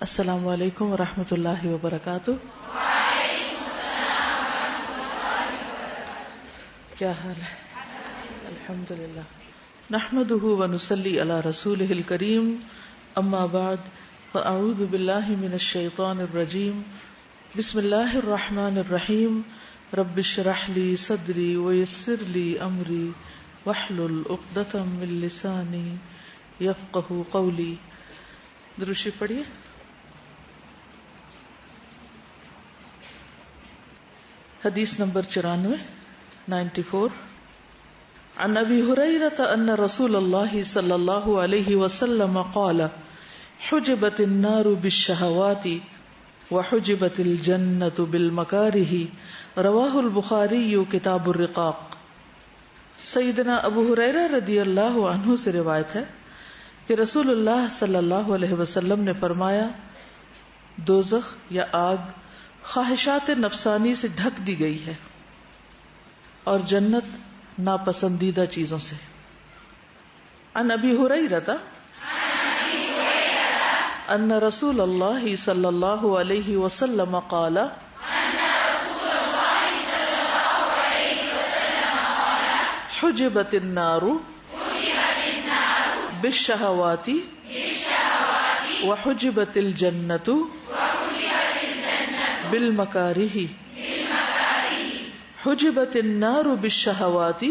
السلام علیکم ورحمۃ اللہ وبرکاتہ۔ کیا حال ہے؟ الحمد للہ نحمده ونصلی علی رسولہ الکریم، اما بعد فاعوذ باللہ من الشیطان الرجیم، بسم اللہ الرحمن الرحیم، رب اشرح لی صدری ویسر لی امری واحلل عقدۃ من لسانی یفقہوا قولی۔ درود شریف پڑھیے۔ حدیث نمبر 94 عن ابی ہریرہ ان رسول اللہ صلی اللہ علیہ وسلم قال حجبت النار بالشہوات وحجبت الجنۃ بالمکارہ، رواہ البخاری کتاب الرقاق۔ سیدنا ابو ہریرہ رضی اللہ عنہ سے روایت ہے کہ رسول اللہ صلی اللہ علیہ وسلم نے فرمایا، دوزخ یا آگ خواہشات نفسانی سے ڈھک دی گئی ہے اور جنت ناپسندیدہ چیزوں سے۔ عن ابی ہریرہ ان رسول اللہ صلی اللہ علیہ وسلم قال حجبت النار بالشہوات وحجبت الجنۃ بالمکارہ، حجبت النار بالشہوات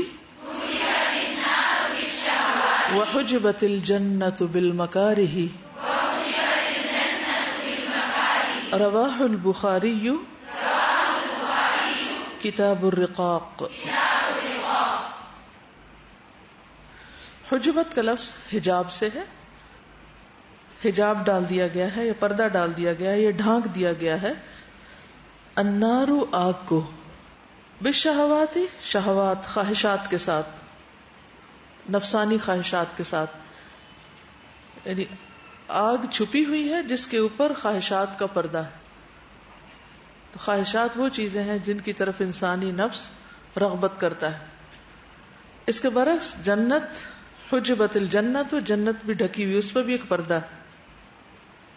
وحجبت الجنۃ بالمکارہ، رواہ البخاری کتاب الرقاق۔ حجبت کا لفظ حجاب سے ہے، حجاب ڈال دیا گیا ہے یا پردہ ڈال دیا گیا ہے یا ڈھانک دیا گیا ہے۔ النار آگ کو، بالشہوات شہوات خواہشات کے ساتھ، نفسانی خواہشات کے ساتھ، یعنی آگ چھپی ہوئی ہے جس کے اوپر خواہشات کا پردہ ہے۔ تو خواہشات وہ چیزیں ہیں جن کی طرف انسانی نفس رغبت کرتا ہے۔ اس کے برعکس جنت، حجبت الجنت، جنت بھی ڈھکی ہوئی، اس پر بھی ایک پردہ ہے،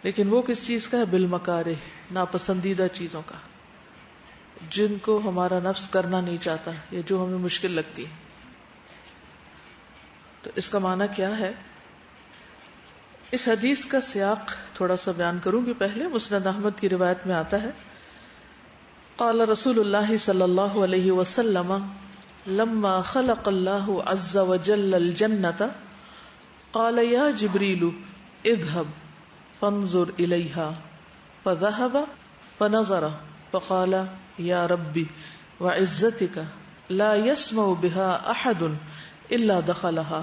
لیکن وہ کس چیز کا ہے؟ بالمکارہ، ناپسندیدہ چیزوں کا، جن کو ہمارا نفس کرنا نہیں چاہتا یا جو ہمیں مشکل لگتی ہے۔ تو اس کا معنی کیا ہے؟ اس حدیث کا سیاق تھوڑا سا بیان کروں گی۔ پہلے مسند احمد کی روایت میں آتا ہے، قال رسول اللہ صلی اللہ علیہ وسلم لما خلق اللہ عز وجل الجنۃ قال یا جبریل اذهب فانظر الیہا، فذهب فنظر فقال یا ربی وعزتك لا يسمع بها احد الا دخلها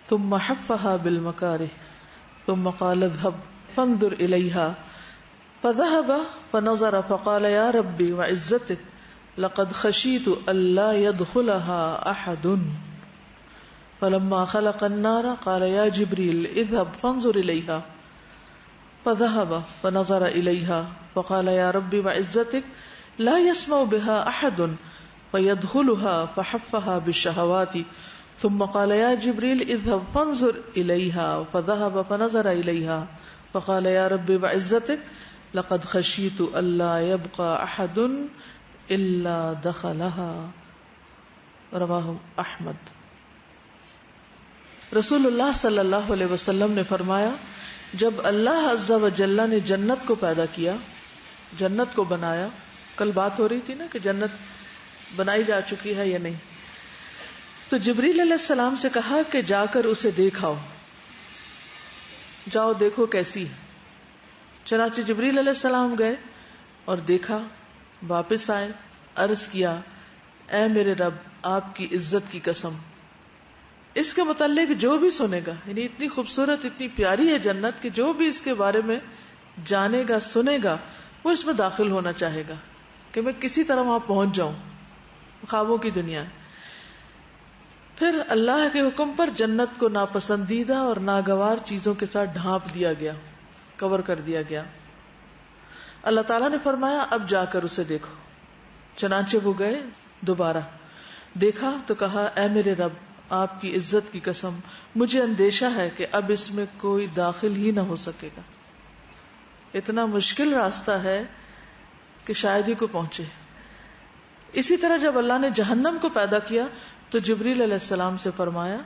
ثم حفها بالمکارہ ثم قال اذهب فانظر الیها فذهب فنظر فقال یا ربی وعزتك لقد خشیت الا يدخلها احد فلما خلق النار قال یا جبریل اذهب فانظر الیها فذهب فنظر الیها فقال یا ربی وعزتك لا يسمع بها احد فيدخلها فحفها بالشهوات ثم قال يا جبريل اذهب فانظر اليها فذهب فنظر اليها فقال يا رب وعزتك لقد خشيت الا يبقى احد الا دخلها، رواه احمد۔ رسول اللہ صلی اللہ علیہ وسلم نے فرمایا، جب اللہ عز و جل نے جنت کو پیدا کیا، جنت کو بنایا، کل بات ہو رہی تھی نا کہ جنت بنائی جا چکی ہے یا نہیں، تو جبریل علیہ السلام سے کہا کہ جا کر اسے دیکھاؤ، جاؤ دیکھو کیسی ہے۔ چنانچہ جبریل علیہ السلام گئے اور دیکھا، واپس آئے، عرض کیا، اے میرے رب، آپ کی عزت کی قسم، اس کے متعلق جو بھی سنے گا، یعنی اتنی خوبصورت، اتنی پیاری ہے جنت کہ جو بھی اس کے بارے میں جانے گا، سنے گا، وہ اس میں داخل ہونا چاہے گا کہ میں کسی طرح وہاں پہنچ جاؤں، خوابوں کی دنیا ہے۔ پھر اللہ کے حکم پر جنت کو ناپسندیدہ اور ناگوار چیزوں کے ساتھ ڈھانپ دیا گیا، کور کر دیا گیا۔ اللہ تعالیٰ نے فرمایا، اب جا کر اسے دیکھو۔ چنانچہ وہ گئے، دوبارہ دیکھا تو کہا، اے میرے رب، آپ کی عزت کی قسم، مجھے اندیشہ ہے کہ اب اس میں کوئی داخل ہی نہ ہو سکے گا۔ اتنا مشکل راستہ ہے کہ شاید ہی کوئی پہنچے. اسی طرح جب اللہ نے جہنم کو پیدا کیا تو جبریل علیہ السلام سے فرمایا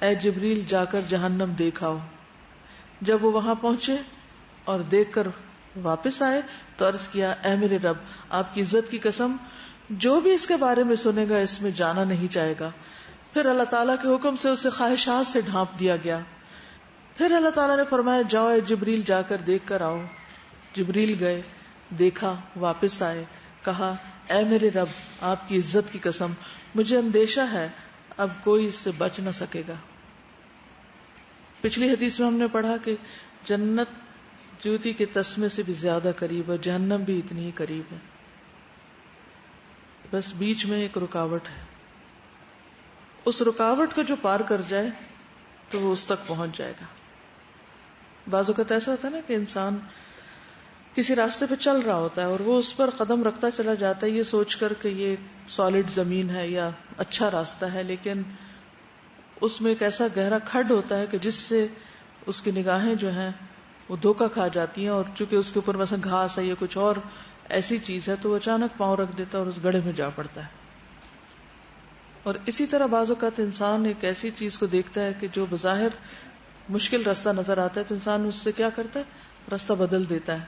اے جبریل جا کر جہنم دیکھ آؤ. جب وہ وہاں پہنچے اور دیکھ کر واپس آئے تو عرض کیا اے میرے رب آپ کی عزت کی قسم جو بھی اس کے بارے میں سنے گا اس میں جانا نہیں چاہے گا. پھر اللہ تعالیٰ کے حکم سے اسے خواہشات سے ڈھانپ دیا گیا. پھر اللہ تعالیٰ نے فرمایا جاؤ اے جبریل جا کر دیکھ کر آؤ. جبریل گئے, دیکھا, واپس آئے, کہا اے میرے رب آپ کی عزت کی قسم مجھے اندیشہ ہے اب کوئی اس سے بچ نہ سکے گا. پچھلی حدیث میں ہم نے پڑھا کہ جنت جوتی کے تسمے سے بھی زیادہ قریب ہے, جہنم بھی اتنی ہی قریب ہے, بس بیچ میں ایک رکاوٹ ہے. اس رکاوٹ کو جو پار کر جائے تو وہ اس تک پہنچ جائے گا. بعض اوقات ایسا ہوتا ہے نا کہ انسان کسی راستے پہ چل رہا ہوتا ہے اور وہ اس پر قدم رکھتا چلا جاتا ہے یہ سوچ کر کہ یہ سالڈ زمین ہے یا اچھا راستہ ہے, لیکن اس میں ایک ایسا گہرا کھڈ ہوتا ہے کہ جس سے اس کی نگاہیں جو ہیں وہ دھوکا کھا جاتی ہیں, اور چونکہ اس کے اوپر مثلا گھاس ہے یا کچھ اور ایسی چیز ہے تو وہ اچانک پاؤں رکھ دیتا ہے اور اس گڑھے میں جا پڑتا ہے. اور اسی طرح بعض اوقات انسان ایک ایسی چیز کو دیکھتا ہے کہ جو بظاہر مشکل راستہ نظر آتا ہے تو انسان اس سے کیا کرتا ہے, راستہ بدل دیتا ہے,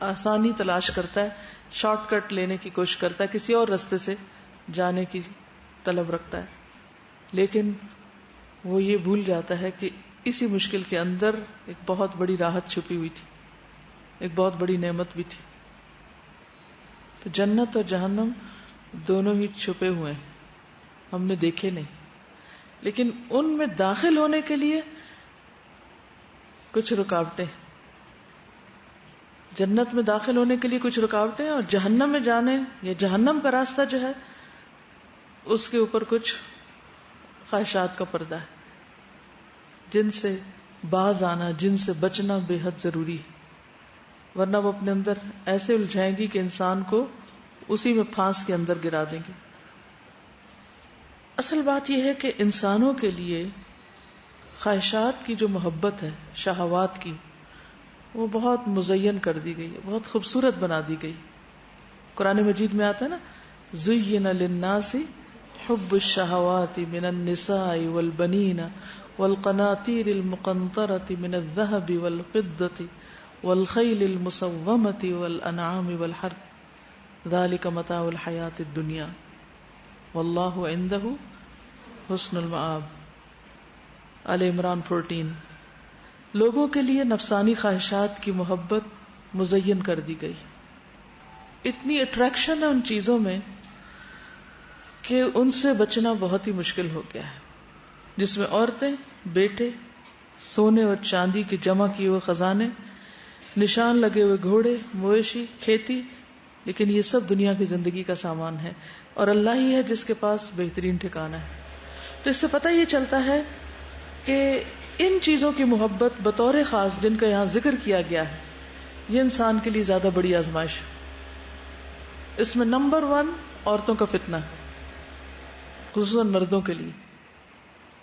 آسانی تلاش کرتا ہے, شارٹ کٹ لینے کی کوشش کرتا ہے, کسی اور راستے سے جانے کی طلب رکھتا ہے. لیکن وہ یہ بھول جاتا ہے کہ اسی مشکل کے اندر ایک بہت بڑی راحت چھپی ہوئی تھی, ایک بہت بڑی نعمت بھی تھی. تو جنت اور جہنم دونوں ہی چھپے ہوئے ہیں, ہم نے دیکھے نہیں, لیکن ان میں داخل ہونے کے لیے کچھ رکاوٹیں, جنت میں داخل ہونے کے لیے کچھ رکاوٹیں, اور جہنم میں جانے یا جہنم کا راستہ جو ہے اس کے اوپر کچھ خواہشات کا پردہ ہے جن سے باز آنا, جن سے بچنا بے حد ضروری ہے, ورنہ وہ اپنے اندر ایسے الجھائیں گی کہ انسان کو اسی میں پھانس کے اندر گرا دیں گے. اصل بات یہ ہے کہ انسانوں کے لیے خواہشات کی جو محبت ہے, شہوات کی, وہ بہت مزین کر دی گئی ہے, بہت خوبصورت بنا دی گئی. قرآن مجید میں آتا ہے نا زین للناس حب الشہوات من النساء والبنین والقناطیر المقنطرة من الذهب والفضة والخیل المسومة والانعام والحرث ذلك متاع الحیاة الدنیا واللہ عنده حسن المآب. آل عمران 14. لوگوں کے لیے نفسانی خواہشات کی محبت مزین کر دی گئی. اتنی اٹریکشن ہے ان چیزوں میں کہ ان سے بچنا بہت ہی مشکل ہو گیا ہے, جس میں عورتیں, بیٹے, سونے اور چاندی کے جمع کیے ہوئے خزانے, نشان لگے ہوئے گھوڑے, مویشی, کھیتی, لیکن یہ سب دنیا کی زندگی کا سامان ہے, اور اللہ ہی ہے جس کے پاس بہترین ٹھکانہ ہے. تو اس سے پتہ یہ چلتا ہے کہ ان چیزوں کی محبت بطور خاص جن کا یہاں ذکر کیا گیا ہے یہ انسان کے لیے زیادہ بڑی آزمائش ہے. اس میں نمبر 1 عورتوں کا فتنہ ہے, خصوصاً مردوں کے لیے.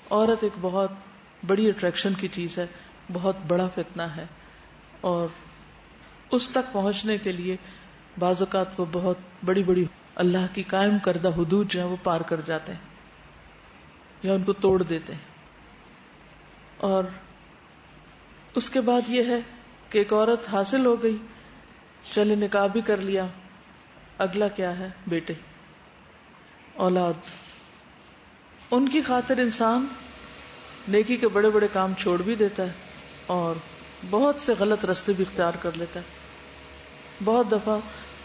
عورت ایک بہت بڑی اٹریکشن کی چیز ہے, بہت بڑا فتنہ ہے, اور اس تک پہنچنے کے لیے بعض اوقات وہ بہت بڑی بڑی اللہ کی قائم کردہ حدود جو ہیں وہ پار کر جاتے ہیں یا ان کو توڑ دیتے ہیں. اور اس کے بعد یہ ہے کہ ایک عورت حاصل ہو گئی, چلے نکاح بھی کر لیا, اگلا کیا ہے, بیٹے, اولاد. ان کی خاطر انسان نیکی کے بڑے بڑے کام چھوڑ بھی دیتا ہے اور بہت سے غلط راستے بھی اختیار کر لیتا ہے. بہت دفعہ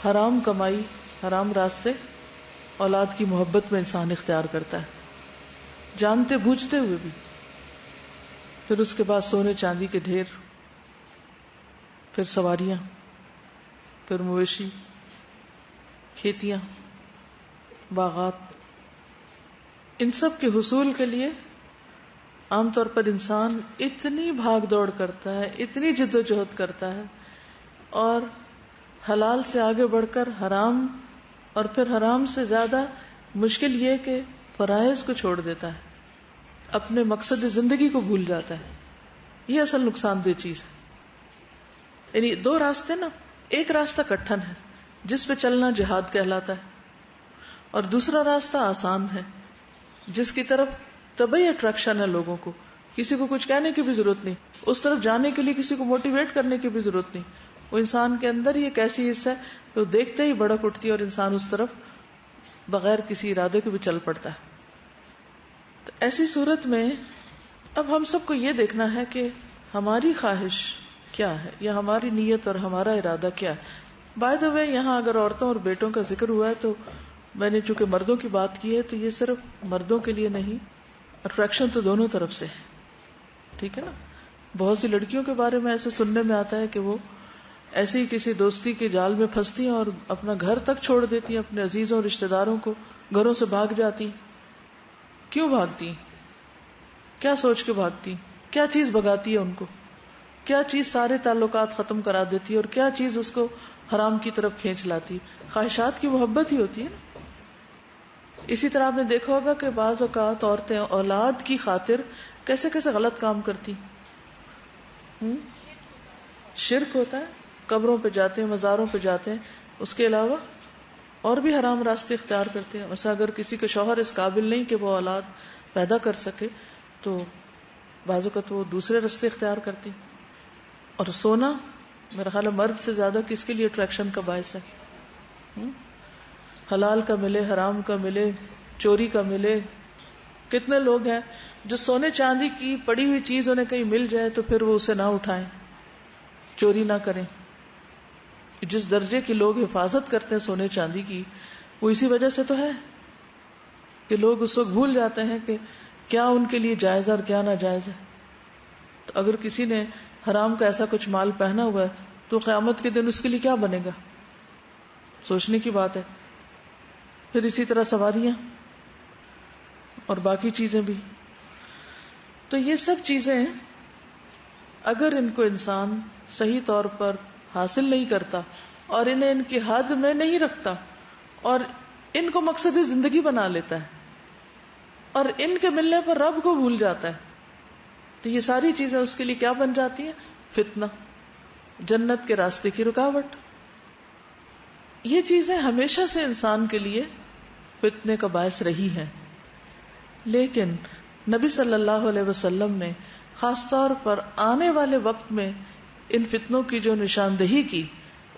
حرام کمائی, حرام راستے اولاد کی محبت میں انسان اختیار کرتا ہے, جانتے بوجھتے ہوئے بھی. پھر اس کے بعد سونے چاندی کے ڈھیر, پھر سواریاں, پھر مویشی, کھیتیاں, باغات. ان سب کے حصول کے لیے عام طور پر انسان اتنی بھاگ دوڑ کرتا ہے, اتنی جد و جہد کرتا ہے, اور حلال سے آگے بڑھ کر حرام, اور پھر حرام سے زیادہ مشکل یہ کہ فرائض کو چھوڑ دیتا ہے, اپنے مقصد زندگی کو بھول جاتا ہے. یہ اصل نقصان دہ چیز ہے. یعنی دو راستے نا، ایک راستہ کٹھن ہے جس پہ چلنا جہاد کہلاتا ہے، اور دوسرا راستہ آسان ہے جس کی طرف طبعی اٹریکشن ہے لوگوں کو، کسی کو کچھ کہنے کی بھی ضرورت نہیں، اس طرف جانے کے لیے کسی کو موٹیویٹ کرنے کی بھی ضرورت نہیں، وہ انسان کے اندر ہی ایک ایسی حصہ ہے کہ وہ دیکھتے ہی بڑک اٹھتی ہے اور انسان اس طرف بغیر کسی ارادے کے بھی چل پڑتا ہے. تو ایسی صورت میں اب ہم سب کو یہ دیکھنا ہے کہ ہماری خواہش کیا ہے یا ہماری نیت اور ہمارا ارادہ کیا ہے. بائی دا وے یہاں اگر عورتوں اور بیٹوں کا ذکر ہوا ہے تو میں نے چونکہ مردوں کی بات کی ہے تو یہ صرف مردوں کے لیے نہیں، اٹریکشن تو دونوں طرف سے ہے، ٹھیک ہے نا. بہت سی لڑکیوں کے بارے میں ایسے سننے میں آتا ہے کہ وہ ایسے ہی کسی دوستی کے جال میں پھنستی ہیں اور اپنا گھر تک چھوڑ دیتی ہیں، اپنے عزیزوں اور رشتہ داروں کو، گھروں سے بھاگ جاتی. کیوں بھاگتی؟ کیا سوچ کے بھاگتی؟ کیا چیز بھگاتی ہے ان کو؟ کیا چیز سارے تعلقات ختم کرا دیتی ہے اور کیا چیز اس کو حرام کی طرف کھینچ لاتی؟ خواہشات کی محبت ہی ہوتی ہے نا. اسی طرح آپ نے دیکھا ہوگا کہ بعض اوقات عورتیں اولاد کی خاطر کیسے کیسے غلط کام کرتی. شرک ہوتا ہے، قبروں پہ جاتے ہیں، مزاروں پہ جاتے ہیں، اس کے علاوہ اور بھی حرام راستے اختیار کرتے ہیں. ویسے اگر کسی کا شوہر اس قابل نہیں کہ وہ اولاد پیدا کر سکے تو بعض اوقات وہ دوسرے راستے اختیار کرتی. اور سونا میرا خیال ہے مرد سے زیادہ کس کے لیے اٹریکشن کا باعث ہے؟ حلال کا ملے، حرام کا ملے، چوری کا ملے. کتنے لوگ ہیں جو سونے چاندی کی پڑی ہوئی چیز انہیں کہیں مل جائے تو پھر وہ اسے نہ اٹھائیں، چوری نہ کریں. جس درجے کے لوگ حفاظت کرتے ہیں سونے چاندی کی، وہ اسی وجہ سے تو ہے کہ لوگ اس وقت بھول جاتے ہیں کہ کیا ان کے لیے جائز ہے اور کیا ناجائز ہے. تو اگر کسی نے حرام کا ایسا کچھ مال پہنا ہوا ہے تو قیامت کے دن اس کے لیے کیا بنے گا؟ سوچنے کی بات ہے. پھر اسی طرح سواریاں اور باقی چیزیں بھی. تو یہ سب چیزیں اگر ان کو انسان صحیح طور پر حاصل نہیں کرتا اور انہیں ان کی حد میں نہیں رکھتا اور ان کو مقصد زندگی بنا لیتا ہے اور ان کے ملنے پر رب کو بھول جاتا ہے، تو یہ ساری چیزیں اس کے لیے کیا بن جاتی ہیں؟ فتنہ، جنت کے راستے کی رکاوٹ. یہ چیزیں ہمیشہ سے انسان کے لیے فتنے کا باعث رہی ہیں. لیکن نبی صلی اللہ علیہ وسلم نے خاص طور پر آنے والے وقت میں ان فتنوں کی جو نشاندہی کی،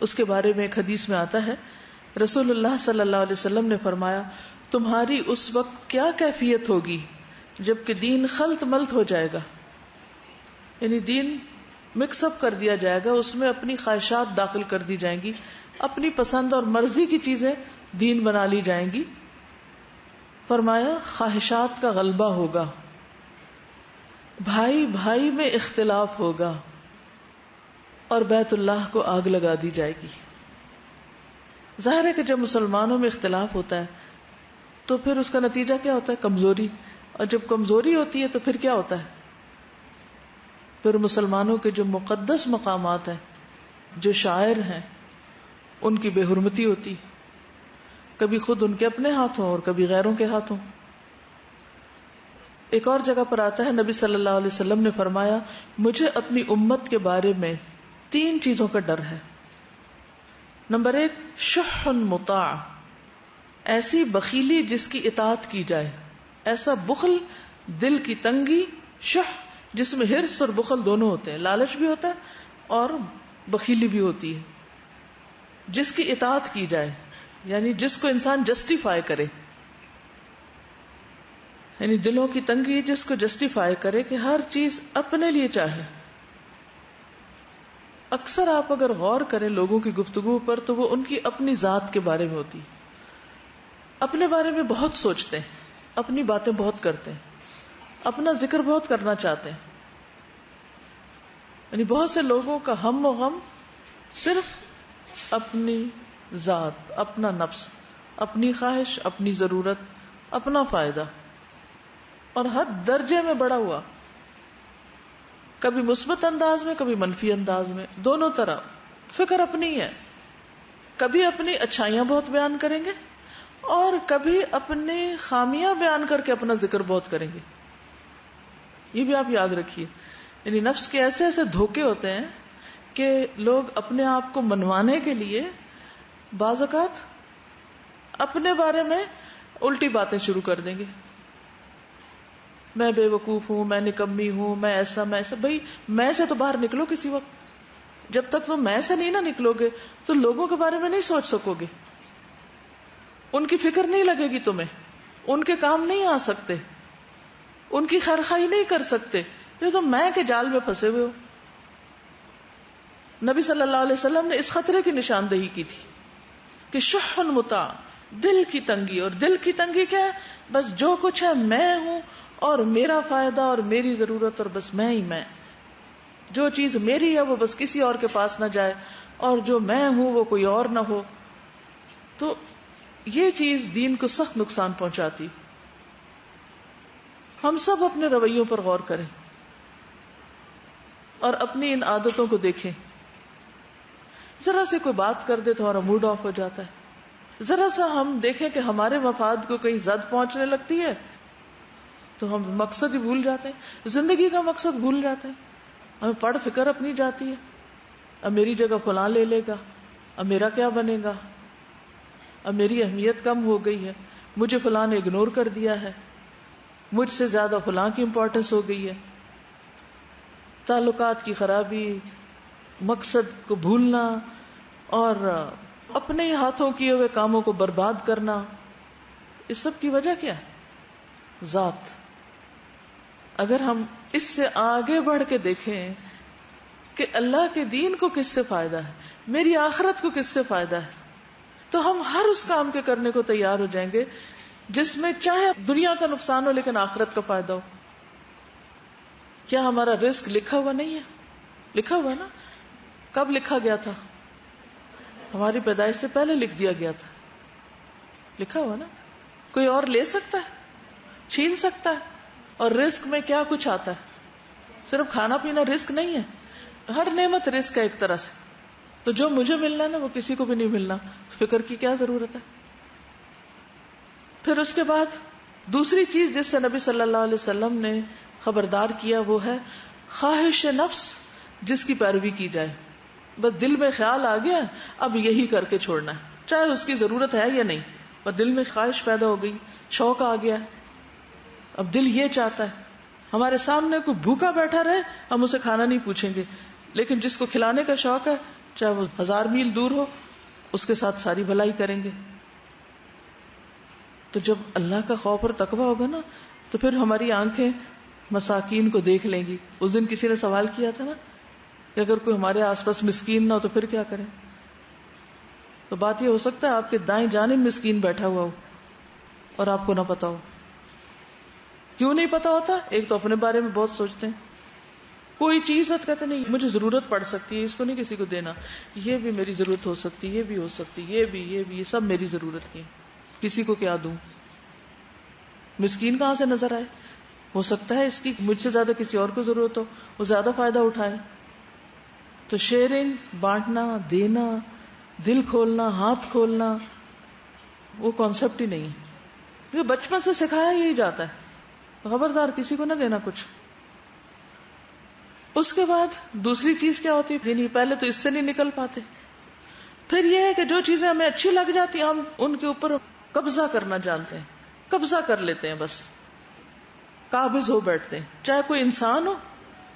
اس کے بارے میں ایک حدیث میں آتا ہے، رسول اللہ صلی اللہ علیہ وسلم نے فرمایا، تمہاری اس وقت کیا کیفیت ہوگی جبکہ دین خلط ملط ہو جائے گا. یعنی دین مکس اپ کر دیا جائے گا، اس میں اپنی خواہشات داخل کر دی جائیں گی، اپنی پسند اور مرضی کی چیزیں دین بنا لی جائیں گی. فرمایا خواہشات کا غلبہ ہوگا، بھائی بھائی میں اختلاف ہوگا اور بیت اللہ کو آگ لگا دی جائے گی. ظاہر ہے کہ جب مسلمانوں میں اختلاف ہوتا ہے تو پھر اس کا نتیجہ کیا ہوتا ہے؟ کمزوری. اور جب کمزوری ہوتی ہے تو پھر کیا ہوتا ہے؟ پھر مسلمانوں کے جو مقدس مقامات ہیں، جو شاعر ہیں، ان کی بے حرمتی ہوتی، کبھی خود ان کے اپنے ہاتھوں اور کبھی غیروں کے ہاتھوں. ایک اور جگہ پر آتا ہے، نبی صلی اللہ علیہ وسلم نے فرمایا، مجھے اپنی امت کے بارے میں 3 چیزوں کا ڈر ہے. نمبر 1، شح مطاع، ایسی بخیلی جس کی اطاعت کی جائے. ایسا بخل، دل کی تنگی، شح جس میں حرص اور بخل دونوں ہوتے ہیں، لالچ بھی ہوتا ہے اور بخیلی بھی ہوتی ہے، جس کی اطاعت کی جائے، یعنی جس کو انسان جسٹیفائی کرے. یعنی دلوں کی تنگی جس کو جسٹیفائی کرے کہ ہر چیز اپنے لیے چاہے. اکثر آپ اگر غور کریں لوگوں کی گفتگو پر تو وہ ان کی اپنی ذات کے بارے میں ہوتی، اپنے بارے میں بہت سوچتے ہیں، اپنی باتیں بہت کرتے ہیں، اپنا ذکر بہت کرنا چاہتے ہیں. یعنی بہت سے لوگوں کا ہم و غم صرف اپنی ذات، اپنا نفس، اپنی خواہش، اپنی ضرورت، اپنا فائدہ، اور حد درجے میں بڑا ہوا، کبھی مثبت انداز میں کبھی منفی انداز میں، دونوں طرح فکر اپنی ہے. کبھی اپنی اچھائیاں بہت بیان کریں گے اور کبھی اپنی خامیاں بیان کر کے اپنا ذکر بہت کریں گے. یہ بھی آپ یاد رکھیے. یعنی نفس کے ایسے ایسے دھوکے ہوتے ہیں کہ لوگ اپنے آپ کو منوانے کے لیے بعض اوقات اپنے بارے میں الٹی باتیں شروع کر دیں گے. میں بے وقوف ہوں، میں نکمی ہوں، میں ایسا. بھائی میں سے تو باہر نکلو کسی وقت. جب تک تم میں سے نہیں نہ نکلو گے تو لوگوں کے بارے میں نہیں سوچ سکو گے، ان کی فکر نہیں لگے گی تمہیں، ان کے کام نہیں آ سکتے، ان کی خیرخواہی نہیں کر سکتے، یہ تو میں کے جال میں پھنسے ہوئے ہو. نبی صلی اللہ علیہ وسلم نے اس خطرے کی نشاندہی کی تھی کہ شح مطاع، دل کی تنگی. اور دل کی تنگی کیا ہے؟ بس جو کچھ ہے میں ہوں اور میرا فائدہ اور میری ضرورت، اور بس میں ہی میں. جو چیز میری ہے وہ بس کسی اور کے پاس نہ جائے، اور جو میں ہوں وہ کوئی اور نہ ہو. تو یہ چیز دین کو سخت نقصان پہنچاتی. ہم سب اپنے رویوں پر غور کریں اور اپنی ان عادتوں کو دیکھیں. ذرا سے کوئی بات کر دے تو ہمارا موڈ آف ہو جاتا ہے. ذرا سا ہم دیکھیں کہ ہمارے مفاد کو کہیں زد پہنچنے لگتی ہے تو ہم مقصد ہی بھول جاتے ہیں، زندگی کا مقصد بھول جاتے ہیں. ہمیں پڑھ فکر اپنی جاتی ہے، اب میری جگہ فلاں لے لے گا، اب میرا کیا بنے گا، اب میری اہمیت کم ہو گئی ہے، مجھے فلاں نے اگنور کر دیا ہے، مجھ سے زیادہ فلاں کی امپورٹنس ہو گئی ہے. تعلقات کی خرابی، مقصد کو بھولنا اور اپنے ہاتھوں کیے ہوئے کاموں کو برباد کرنا، اس سب کی وجہ کیا ہے؟ ذات. اگر ہم اس سے آگے بڑھ کے دیکھیں کہ اللہ کے دین کو کس سے فائدہ ہے، میری آخرت کو کس سے فائدہ ہے، تو ہم ہر اس کام کے کرنے کو تیار ہو جائیں گے جس میں چاہے دنیا کا نقصان ہو لیکن آخرت کا فائدہ ہو. کیا ہمارا رزق لکھا ہوا نہیں ہے؟ لکھا ہوا نا. کب لکھا گیا تھا؟ ہماری پیدائش سے پہلے لکھ دیا گیا تھا. لکھا ہوا نا. کوئی اور لے سکتا ہے؟ چھین سکتا ہے؟ اور رزق میں کیا کچھ آتا ہے؟ صرف کھانا پینا رزق نہیں ہے، ہر نعمت رزق ہے ایک طرح سے. تو جو مجھے ملنا ہے نا وہ کسی کو بھی نہیں ملنا، فکر کی کیا ضرورت ہے؟ پھر اس کے بعد دوسری چیز جس سے نبی صلی اللہ علیہ وسلم نے خبردار کیا وہ ہے خواہش نفس جس کی پیروی کی جائے. بس دل میں خیال آ گیا اب یہی کر کے چھوڑنا ہے، چاہے اس کی ضرورت ہے یا نہیں، پر دل میں خواہش پیدا ہو گئی، شوق آ گیا، اب دل یہ چاہتا ہے. ہمارے سامنے کوئی بھوکا بیٹھا رہے ہم اسے کھانا نہیں پوچھیں گے، لیکن جس کو کھلانے کا شوق ہے چاہے وہ 1000 میل دور ہو اس کے ساتھ ساری بھلائی کریں گے. تو جب اللہ کا خوف اور تقویٰ ہوگا نا تو پھر ہماری آنکھیں مساکین کو دیکھ لیں گی. اس دن کسی نے سوال کیا تھا نا کہ اگر کوئی ہمارے آس پاس مسکین نہ ہو تو پھر کیا کریں؟ تو بات یہ ہو سکتا ہے آپ کے دائیں جانب مسکین بیٹھا ہوا ہو اور آپ کو نہ پتا ہو. کیوں نہیں پتا ہوتا؟ ایک تو اپنے بارے میں بہت سوچتے ہیں، کوئی چیز ہے تو کہتے نہیں مجھے ضرورت پڑ سکتی ہے، اس کو نہیں کسی کو دینا، یہ بھی میری ضرورت ہو سکتی، یہ بھی ہو سکتی، یہ بھی یہ سب میری ضرورت کی، کسی کو کیا دوں؟ مسکین کہاں سے نظر آئے؟ ہو سکتا ہے اس کی مجھ سے زیادہ کسی اور کو ضرورت ہو، وہ زیادہ فائدہ اٹھائے. تو شیئرنگ، بانٹنا، دینا، دل کھولنا، ہاتھ کھولنا، وہ کانسیپٹ ہی نہیں ہے. کیونکہ بچپن سے سکھایا یہی جاتا ہے خبردار کسی کو نہ دینا کچھ. اس کے بعد دوسری چیز کیا ہوتی ہے؟ یعنی پہلے تو اس سے نہیں نکل پاتے، پھر یہ ہے کہ جو چیزیں ہمیں اچھی لگ جاتی ہیں ہم ان کے اوپر قبضہ کرنا جانتے ہیں، قبضہ کر لیتے ہیں، بس قابض ہو بیٹھتے ہیں. چاہے کوئی انسان ہو،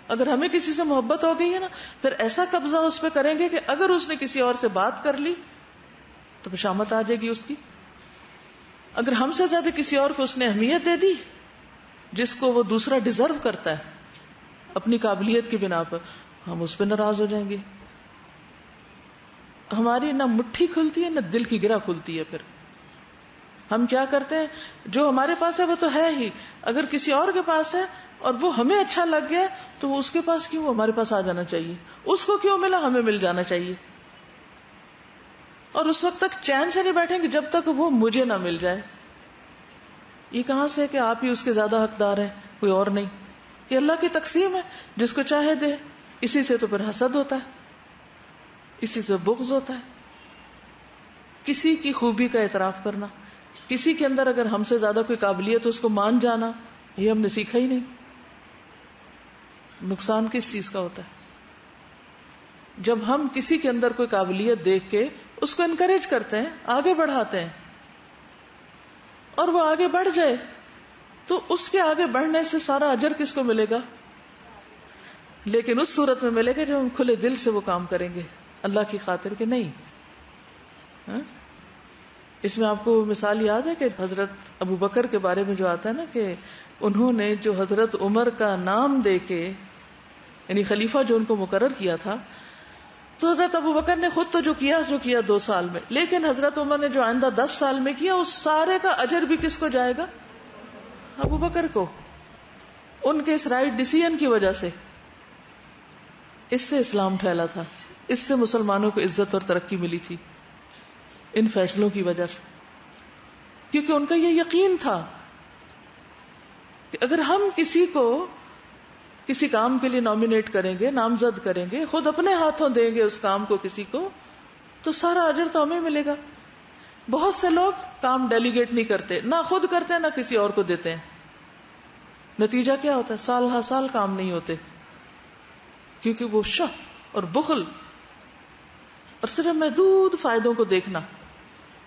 اگر ہمیں کسی سے محبت ہو گئی ہے نا پھر ایسا قبضہ اس پہ کریں گے کہ اگر اس نے کسی اور سے بات کر لی تو بشامت آ جائے گی اس کی. اگر ہم سے زیادہ کسی اور کو اس نے اہمیت دے دی جس کو وہ دوسرا ڈیزرو کرتا ہے اپنی قابلیت کی بنا پر، ہم اس پہ ناراض ہو جائیں گے. ہماری نہ مٹھی کھلتی ہے نہ دل کی گرہ کھلتی ہے. پھر ہم کیا کرتے ہیں؟ جو ہمارے پاس ہے وہ تو ہے ہی، اگر کسی اور کے پاس ہے اور وہ ہمیں اچھا لگ گیا تو وہ اس کے پاس کیوں، ہمارے پاس آ جانا چاہیے. اس کو کیوں ملا، ہمیں مل جانا چاہیے. اور اس وقت تک چین سے نہیں بیٹھیں گے جب تک وہ مجھے نہ مل جائے. یہ کہاں سے کہ آپ ہی اس کے زیادہ حقدار ہیں، کوئی اور نہیں؟ یہ اللہ کی تقسیم ہے، جس کو چاہے دے. اسی سے تو پھر حسد ہوتا ہے، اسی سے بغض ہوتا ہے. کسی کی خوبی کا اعتراف کرنا، کسی کے اندر اگر ہم سے زیادہ کوئی قابلیت ہے اس کو مان جانا، یہ ہم نے سیکھا ہی نہیں. نقصان کس چیز کا ہوتا ہے؟ جب ہم کسی کے اندر کوئی قابلیت دیکھ کے اس کو انکریج کرتے ہیں، آگے بڑھاتے ہیں، اور وہ آگے بڑھ جائے، تو اس کے آگے بڑھنے سے سارا اجر کس کو ملے گا؟ لیکن اس صورت میں ملے گا جب ہم کھلے دل سے وہ کام کریں گے اللہ کی خاطر کے نہیں. ہاں؟ اس میں آپ کو مثال یاد ہے کہ حضرت ابو بکر کے بارے میں جو آتا ہے نا کہ انہوں نے جو حضرت عمر کا نام دے کے، یعنی خلیفہ جو ان کو مقرر کیا تھا، تو حضرت ابو بکر نے خود تو جو کیا 2 سال میں، لیکن حضرت عمر نے جو آئندہ 10 سال میں کیا، اس سارے کا اجر بھی کس کو جائے گا؟ ابو بکر کو، ان کے اس رائٹ ڈیسیژن کی وجہ سے. اس سے اسلام پھیلا تھا، اس سے مسلمانوں کو عزت اور ترقی ملی تھی، ان فیصلوں کی وجہ سے، کیونکہ ان کا یہ یقین تھا کہ اگر ہم کسی کو کسی کام کے لیے نامینیٹ کریں گے، نامزد کریں گے، خود اپنے ہاتھوں دیں گے اس کام کو کسی کو، تو سارا اجر تو ہمیں ملے گا. بہت سے لوگ کام ڈیلیگیٹ نہیں کرتے، نہ خود کرتے نہ کسی اور کو دیتے ہیں. نتیجہ کیا ہوتا ہے؟ سال ہر سال کام نہیں ہوتے، کیونکہ وہ شح اور بخل اور صرف محدود فائدوں کو دیکھنا،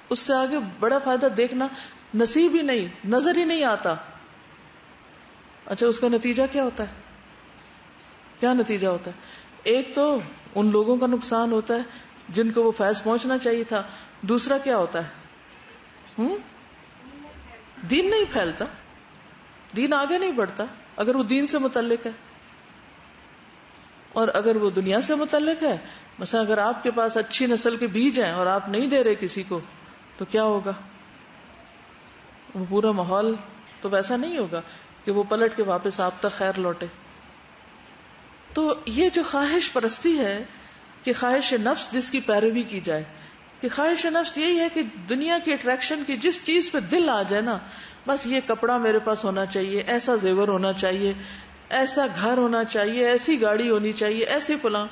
اس سے آگے بڑا فائدہ دیکھنا نصیب ہی نہیں، نظر ہی نہیں آتا. اچھا، اس کا نتیجہ کیا ہوتا ہے؟ کیا نتیجہ ہوتا ہے؟ ایک تو ان لوگوں کا نقصان ہوتا ہے جن کو وہ فیض پہنچنا چاہیے تھا. دوسرا کیا ہوتا ہے؟ دین نہیں پھیلتا، دین آگے نہیں بڑھتا اگر وہ دین سے متعلق ہے. اور اگر وہ دنیا سے متعلق ہے، مثلا اگر آپ کے پاس اچھی نسل کے بیج ہیں اور آپ نہیں دے رہے کسی کو، تو کیا ہوگا؟ وہ پورا ماحول تو ویسا نہیں ہوگا کہ وہ پلٹ کے واپس آپ تک خیر لوٹے. تو یہ جو خواہش پرستی ہے کہ خواہش نفس جس کی پیروی کی جائے، کہ خواہش نفس یہی ہے کہ دنیا کی اٹریکشن کی جس چیز پہ دل آ جائے نا، بس یہ کپڑا میرے پاس ہونا چاہیے، ایسا زیور ہونا چاہیے، ایسا گھر ہونا چاہیے، ایسی گاڑی ہونی چاہیے، ایسی فلاں،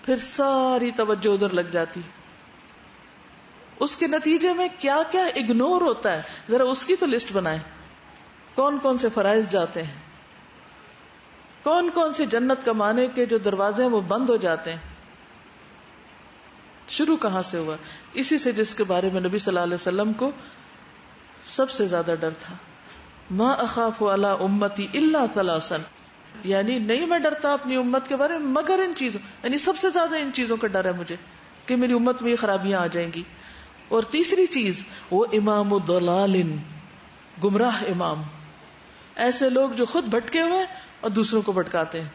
پھر ساری توجہ ادھر لگ جاتی. اس کے نتیجے میں کیا کیا اگنور ہوتا ہے، ذرا اس کی تو لسٹ بنائیں. کون کون سے فرائض جاتے ہیں، کون کون سے جنت کمانے کے جو دروازے ہیں وہ بند ہو جاتے ہیں. شروع کہاں سے ہوا؟ اسی سے جس کے بارے میں نبی صلی اللہ علیہ وسلم کو سب سے زیادہ ڈر تھا. ما اخاف علی امتی الا ثلاثا، یعنی نہیں میں ڈرتا اپنی امت کے بارے میں مگر ان چیزوں، یعنی سب سے زیادہ ان چیزوں کا ڈر ہے مجھے کہ میری امت میں یہ خرابیاں آ جائیں گی. اور تیسری چیز، وہ امام ضلال، گمراہ امام، ایسے لوگ جو خود بھٹکے ہوئے اور دوسروں کو بھٹکاتے ہیں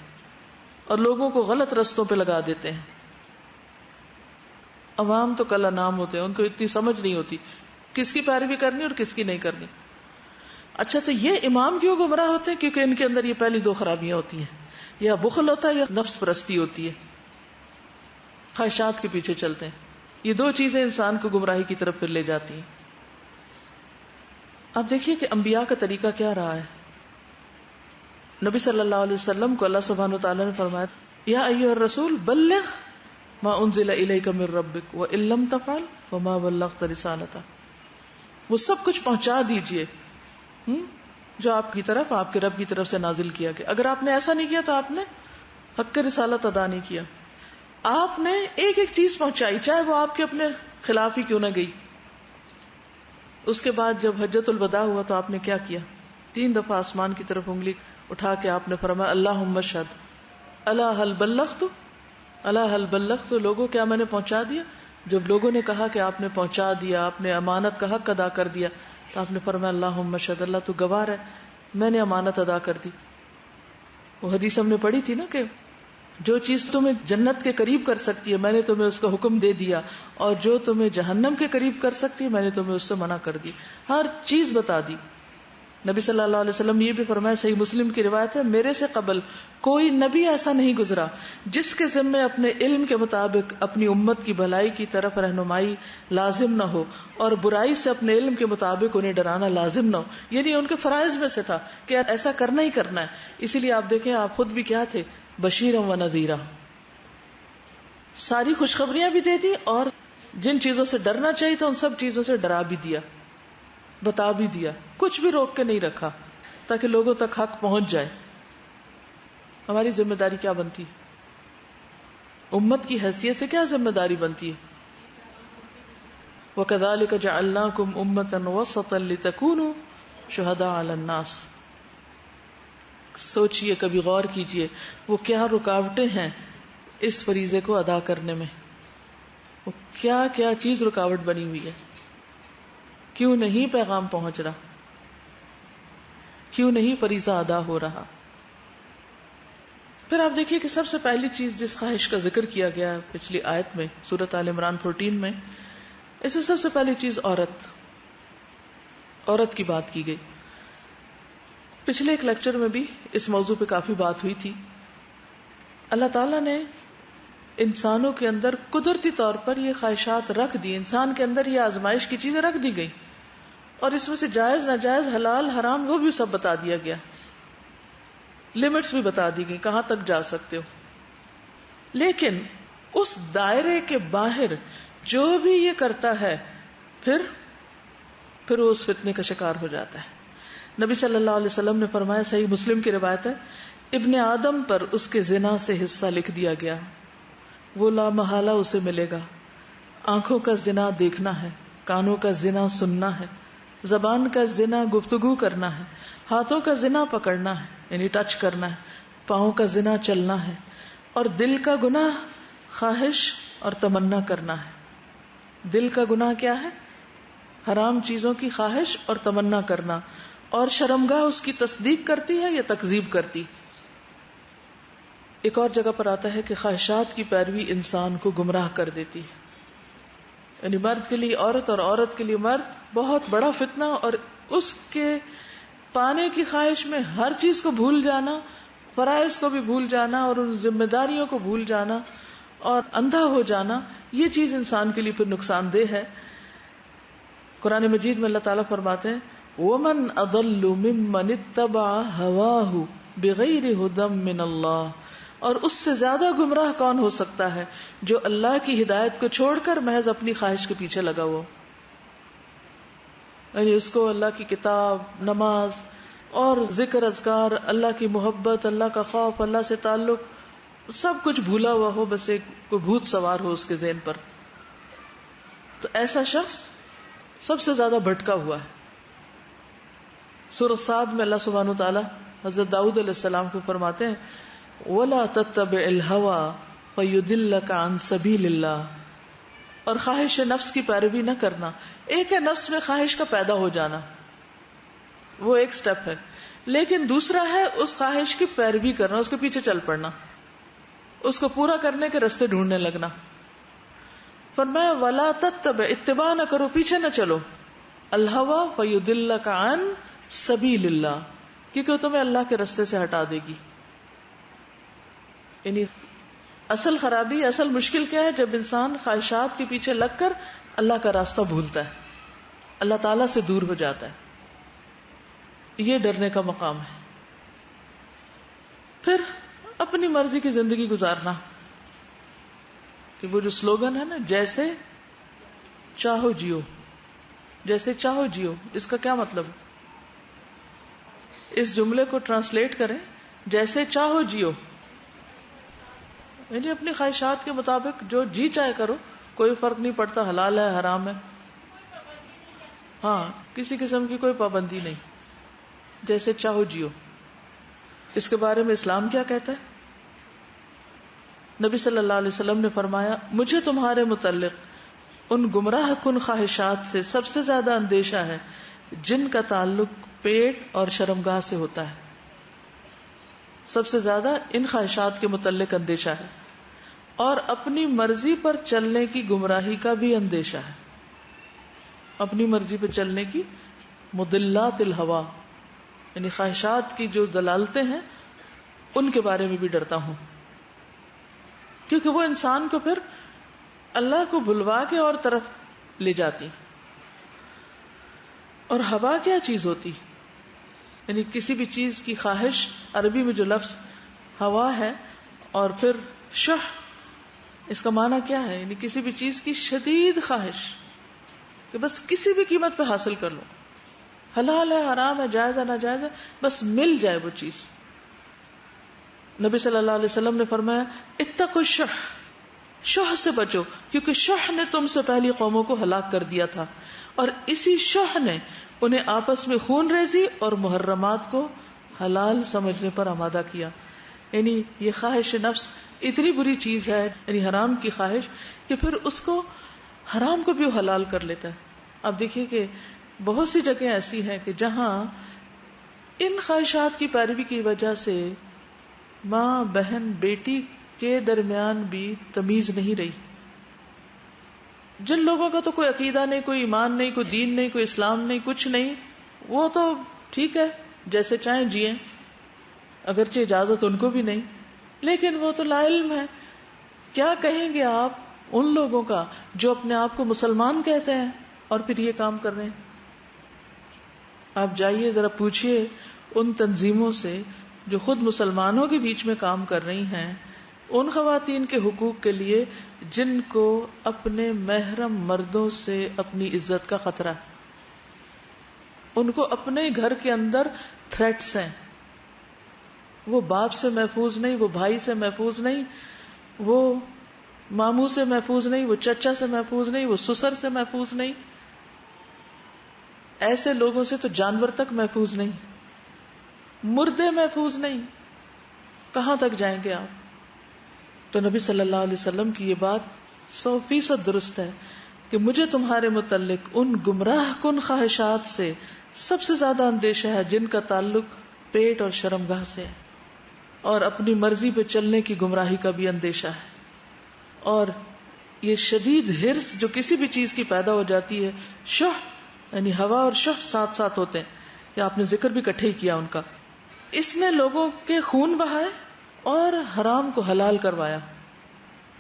اور لوگوں کو غلط رستوں پہ لگا دیتے ہیں. عوام تو کل انعام ہوتے ہیں، ان کو اتنی سمجھ نہیں ہوتی کس کی پیروی کرنی اور کس کی نہیں کرنی. اچھا، تو یہ امام کیوں گمراہ ہوتے ہیں؟ کیونکہ ان کے اندر یہ پہلی 2 خرابیاں ہوتی ہیں، یا بخل ہوتا ہے یا نفس پرستی ہوتی ہے، خواہشات کے پیچھے چلتے ہیں. یہ 2 چیزیں انسان کو گمراہی کی طرف پھر لے جاتی ہیں. اب دیکھیے کہ انبیاء کا طریقہ کیا رہا ہے. نبی صلی اللہ علیہ وسلم کو اللہ سبحانہ وتعالی نے فرمایا، یا ایھا الرسول بلغ ما انزل الیک من ربک وان لم تفعل فما بلغت رسالتہ. وہ سب کچھ پہنچا دیجئے جو آپ کی طرف، آپ کے رب کی طرف سے نازل کیا گیا. اگر آپ نے ایسا نہیں کیا تو آپ نے حق رسالت ادا نہیں کیا. آپ نے ایک ایک چیز پہنچائی، چاہے وہ آپ کے اپنے خلاف ہی کیوں نہ گئی. اس کے بعد جب حجۃ الوداع ہوا تو آپ نے کیا کیا؟ 3 دفعہ آسمان کی طرف انگلی اٹھا کے آپ نے فرمایا، اللہم اشہد الا هل بلغت، الا هل بلغت، لوگوں کیا میں نے پہنچا دیا؟ جب لوگوں نے کہا کہ آپ نے پہنچا دیا، آپ نے امانت کا حق ادا کر دیا، تو آپ نے فرمایا اللہم اشہد، اللہ تو گواہ ہے میں نے امانت ادا کر دی. وہ حدیث ہم نے پڑھی تھی نا کہ جو چیز تمہیں جنت کے قریب کر سکتی ہے میں نے تمہیں اس کا حکم دے دیا، اور جو تمہیں جہنم کے قریب کر سکتی ہے میں نے تمہیں اس سے منع کر دی. ہر چیز بتا دی. نبی صلی اللہ علیہ وسلم نے یہ بھی فرمایا، صحیح مسلم کی روایت ہے، میرے سے قبل کوئی نبی ایسا نہیں گزرا جس کے ذمے اپنے علم کے مطابق اپنی امت کی بھلائی کی طرف رہنمائی لازم نہ ہو اور برائی سے اپنے علم کے مطابق انہیں ڈرانا لازم نہ ہو. یعنی ان کے فرائض میں سے تھا کہ ایسا کرنا ہی کرنا ہے. اسی لیے آپ دیکھیں آپ خود بھی کیا تھے، بشیرا و نذیرا، ساری خوشخبریاں بھی دے دی اور جن چیزوں سے ڈرنا چاہیے تھا ان سب چیزوں سے ڈرا بھی دیا، بتا بھی دیا، کچھ بھی روک کے نہیں رکھا تاکہ لوگوں تک حق پہنچ جائے. ہماری ذمہ داری کیا بنتی؟ امت کی حیثیت سے کیا ذمہ داری بنتی ہے؟ وَكَذَلِكَ جَعَلْنَاكُمْ أُمَّةً وَسَطًا لِتَكُونُوا شُهَدَاءَ عَلَى النَّاسِ. سوچئے، کبھی غور کیجئے وہ کیا رکاوٹیں ہیں اس فریضے کو ادا کرنے میں، وہ کیا کیا چیز رکاوٹ بنی ہوئی ہے، کیوں نہیں پیغام پہنچ رہا، کیوں نہیں فریضہ ادا ہو رہا. پھر آپ دیکھیے کہ سب سے پہلی چیز جس خواہش کا ذکر کیا گیا پچھلی آیت میں سورۃ آل عمران 14 میں، اس میں سب سے پہلی چیز عورت کی بات کی گئی. پچھلے ایک لیکچر میں بھی اس موضوع پہ کافی بات ہوئی تھی. اللہ تعالیٰ نے انسانوں کے اندر قدرتی طور پر یہ خواہشات رکھ دی، انسان کے اندر یہ آزمائش کی چیزیں رکھ دی گئی، اور اس میں سے جائز ناجائز حلال حرام وہ بھی سب بتا دیا گیا، لمٹس بھی بتا دی گئی کہاں تک جا سکتے ہو. لیکن اس دائرے کے باہر جو بھی یہ کرتا ہے پھر وہ اس فتنے کا شکار ہو جاتا ہے. نبی صلی اللہ علیہ وسلم نے فرمایا، صحیح مسلم کی روایت ہے، ابن آدم پر اس کے زنا سے حصہ لکھ دیا گیا، وہ لا محالہ اسے ملے گا. آنکھوں کا زنا دیکھنا ہے، کانوں کا زنا سننا ہے، زبان کا زنا گفتگو کرنا ہے، ہاتھوں کا زنا پکڑنا ہے یعنی ٹچ کرنا ہے، پاؤں کا زنا چلنا ہے، اور دل کا گناہ خواہش اور تمنا کرنا ہے. دل کا گناہ کیا ہے؟ حرام چیزوں کی خواہش اور تمنا کرنا. اور شرمگاہ اس کی تصدیق کرتی ہے یا تکذیب کرتی. ایک اور جگہ پر آتا ہے کہ خواہشات کی پیروی انسان کو گمراہ کر دیتی ہے. یعنی مرد کے لیے عورت اور عورت کے لیے مرد بہت بڑا فتنہ، اور اس کے پانے کی خواہش میں ہر چیز کو بھول جانا، فرائض کو بھی بھول جانا اور ان ذمہ داریوں کو بھول جانا اور اندھا ہو جانا، یہ چیز انسان کے لیے پھر نقصان دہ ہے. قرآن مجید میں اللہ تعالیٰ فرماتے ہیں وَمَنْ أَضَلُّ مِمَّنِ اتَّبَعَ هَوَاهُ بِغَيْرِ هُدًى مِّنَ اللَّهِ. اور اس سے زیادہ گمراہ کون ہو سکتا ہے جو اللہ کی ہدایت کو چھوڑ کر محض اپنی خواہش کے پیچھے لگا ہوا، یعنی اس کو اللہ کی کتاب، نماز اور ذکر اذکار، اللہ کی محبت، اللہ کا خوف، اللہ سے تعلق سب کچھ بھولا ہوا ہو، بس ایک کوئی بھوت سوار ہو اس کے ذہن پر. تو ایسا شخص سب سے زیادہ بھٹکا ہوا ہے. سورۃ صاد میں اللہ سبحانہ وتعالی حضرت داؤد علیہ السلام کو فرماتے ہیں وَلَا تَتَّبِعِ الْهَوَىٰ فَيُضِلَّكَ عَن سَبِيلِ اللَّهِ. اور خواہش نفس کی پیروی نہ کرنا. ایک ہے نفس میں خواہش کا پیدا ہو جانا، وہ ایک سٹیپ ہے، لیکن دوسرا ہے اس خواہش کی پیروی کرنا، اس کے پیچھے چل پڑنا، اس کو پورا کرنے کے راستے ڈھونڈنے لگنا. فرمایا وَلَا تَتَّبِعْ، اتباع نہ کرو، پیچھے نہ چلو، الْهَوَىٰ فَيُضِلَّكَ عَن سَبِيلِ اللَّهِ، کیونکہ وہ تمہیں اللہ کے راستے سے ہٹا دے گی. یعنی اصل خرابی، اصل مشکل کیا ہے؟ جب انسان خواہشات کے پیچھے لگ کر اللہ کا راستہ بھولتا ہے، اللہ تعالیٰ سے دور ہو جاتا ہے. یہ ڈرنے کا مقام ہے. پھر اپنی مرضی کی زندگی گزارنا، کہ وہ جو سلوگن ہے نا، جیسے چاہو جیو، جیسے چاہو جیو، اس کا کیا مطلب؟ اس جملے کو ٹرانسلیٹ کریں، جیسے چاہو جیو، یعنی اپنی خواہشات کے مطابق جو جی چاہے کرو، کوئی فرق نہیں پڑتا حلال ہے حرام ہے، ہاں کسی قسم کی کوئی پابندی نہیں، جیسے چاہو جیو. اس کے بارے میں اسلام کیا کہتا ہے؟ نبی صلی اللہ علیہ وسلم نے فرمایا مجھے تمہارے متعلق ان گمراہ کن خواہشات سے سب سے زیادہ اندیشہ ہے جن کا تعلق پیٹ اور شرمگاہ سے ہوتا ہے. سب سے زیادہ ان خواہشات کے متعلق اندیشہ ہے، اور اپنی مرضی پر چلنے کی گمراہی کا بھی اندیشہ ہے. اپنی مرضی پر چلنے کی مضلات الہوا، یعنی خواہشات کی جو دلالتیں ہیں ان کے بارے میں بھی ڈرتا ہوں، کیونکہ وہ انسان کو پھر اللہ کو بھلوا کے اور طرف لے جاتی. اور ہوا کیا چیز ہوتی؟ یعنی کسی بھی چیز کی خواہش، عربی میں جو لفظ ہوا ہے، اور پھر شح، اس کا معنی کیا ہے؟ یعنی کسی بھی چیز کی شدید خواہش کہ بس کسی بھی قیمت پہ حاصل کر لو، حلال ہے حرام ہے جائز ہے ناجائز ہے، بس مل جائے وہ چیز. نبی صلی اللہ علیہ وسلم نے فرمایا اتقوا الشح، شح سے بچو، کیونکہ شح نے تم سے پہلی قوموں کو ہلاک کر دیا تھا، اور اسی شح نے انہیں آپس میں خون ریزی اور محرمات کو حلال سمجھنے پر آمادہ کیا. یعنی یہ خواہش نفس اتنی بری چیز ہے، یعنی حرام کی خواہش، کہ پھر اس کو حرام کو بھی وہ حلال کر لیتا ہے. اب دیکھیے کہ بہت سی جگہیں ایسی ہیں کہ جہاں ان خواہشات کی پیروی کی وجہ سے ماں بہن بیٹی کے درمیان بھی تمیز نہیں رہی. جن لوگوں کا تو کوئی عقیدہ نہیں، کوئی ایمان نہیں، کوئی دین نہیں، کوئی اسلام نہیں، کچھ نہیں، وہ تو ٹھیک ہے جیسے چاہیں جیئیں، اگرچہ اجازت ان کو بھی نہیں، لیکن وہ تو لا علم ہے. کیا کہیں گے آپ ان لوگوں کا جو اپنے آپ کو مسلمان کہتے ہیں اور پھر یہ کام کر رہے ہیں؟ آپ جائیے ذرا پوچھئے ان تنظیموں سے جو خود مسلمانوں کے بیچ میں کام کر رہی ہیں، ان خواتین کے حقوق کے لیے جن کو اپنے محرم مردوں سے اپنی عزت کا خطرہ ہے، ان کو اپنے گھر کے اندر تھریٹس ہیں. وہ باپ سے محفوظ نہیں، وہ بھائی سے محفوظ نہیں، وہ ماموں سے محفوظ نہیں، وہ چچا سے محفوظ نہیں، وہ سسر سے محفوظ نہیں. ایسے لوگوں سے تو جانور تک محفوظ نہیں، مردے محفوظ نہیں. کہاں تک جائیں گے آپ؟ تو نبی صلی اللہ علیہ وسلم کی یہ بات 100% درست ہے کہ مجھے تمہارے متعلق ان گمراہ کن خواہشات سے سب سے زیادہ اندیشہ ہے جن کا تعلق پیٹ اور شرمگاہ سے ہے، اور اپنی مرضی پہ چلنے کی گمراہی کا بھی اندیشہ ہے. اور یہ شدید ہرس جو کسی بھی چیز کی پیدا ہو جاتی ہے، شح یعنی ہوا اور شح ساتھ ساتھ ہوتے ہیں، یا آپ نے ذکر بھی اکٹھے ہی کیا ان کا. اس نے لوگوں کے خون بہائے اور حرام کو حلال کروایا.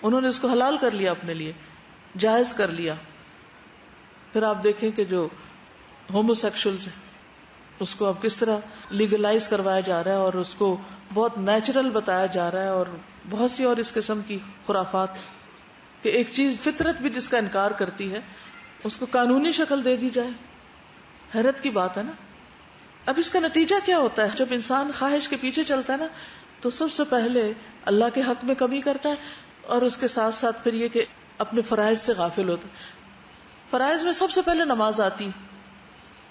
انہوں نے اس کو حلال کر لیا، اپنے لیے جائز کر لیا. پھر آپ دیکھیں کہ جو ہومو سیکشولز ہیں اس کو اب کس طرح لیگلائز کروایا جا رہا ہے، اور اس کو بہت نیچرل بتایا جا رہا ہے، اور بہت سی اور اس قسم کی خرافات کہ ایک چیز فطرت بھی جس کا انکار کرتی ہے اس کو قانونی شکل دے دی جائے. حیرت کی بات ہے نا. اب اس کا نتیجہ کیا ہوتا ہے؟ جب انسان خواہش کے پیچھے چلتا ہے نا تو سب سے پہلے اللہ کے حق میں کمی کرتا ہے، اور اس کے ساتھ ساتھ پھر یہ کہ اپنے فرائض سے غافل ہوتا ہے. فرائض میں سب سے پہلے نماز آتی.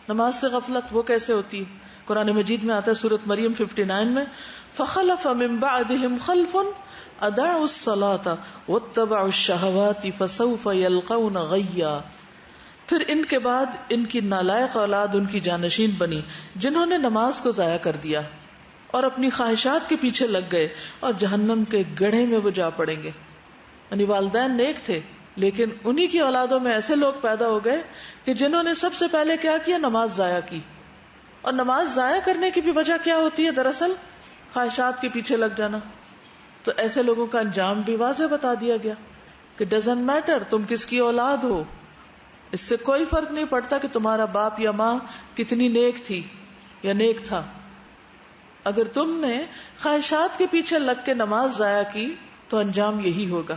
نماز سے غفلت وہ کیسے ہوتی ہے؟ قرآن مجید میں آتا ہے سورۃ مریم 59 میں، فخلف من بعدهم خلف اضاعوا الصلاة واتبعوا الشهوات فسوف يلقون غیا. پھر ان کے بعد ان کی نالائق اولاد ان کی جانشین بنی جنہوں نے نماز کو ضائع کر دیا اور اپنی خواہشات کے پیچھے لگ گئے، اور جہنم کے گڑھے میں وہ جا پڑیں گے. یعنی والدین نیک تھے، لیکن انہی کی اولادوں میں ایسے لوگ پیدا ہو گئے کہ جنہوں نے سب سے پہلے کیا کیا؟ نماز ضائع کی. اور نماز ضائع کرنے کی بھی وجہ کیا ہوتی ہے؟ دراصل خواہشات کے پیچھے لگ جانا. تو ایسے لوگوں کا انجام بھی واضح بتا دیا گیا کہ ڈزنٹ میٹر تم کس کی اولاد ہو، اس سے کوئی فرق نہیں پڑتا کہ تمہارا باپ یا ماں کتنی نیک تھی یا نیک تھا. اگر تم نے خواہشات کے پیچھے لگ کے نماز ضائع کی تو انجام یہی ہوگا.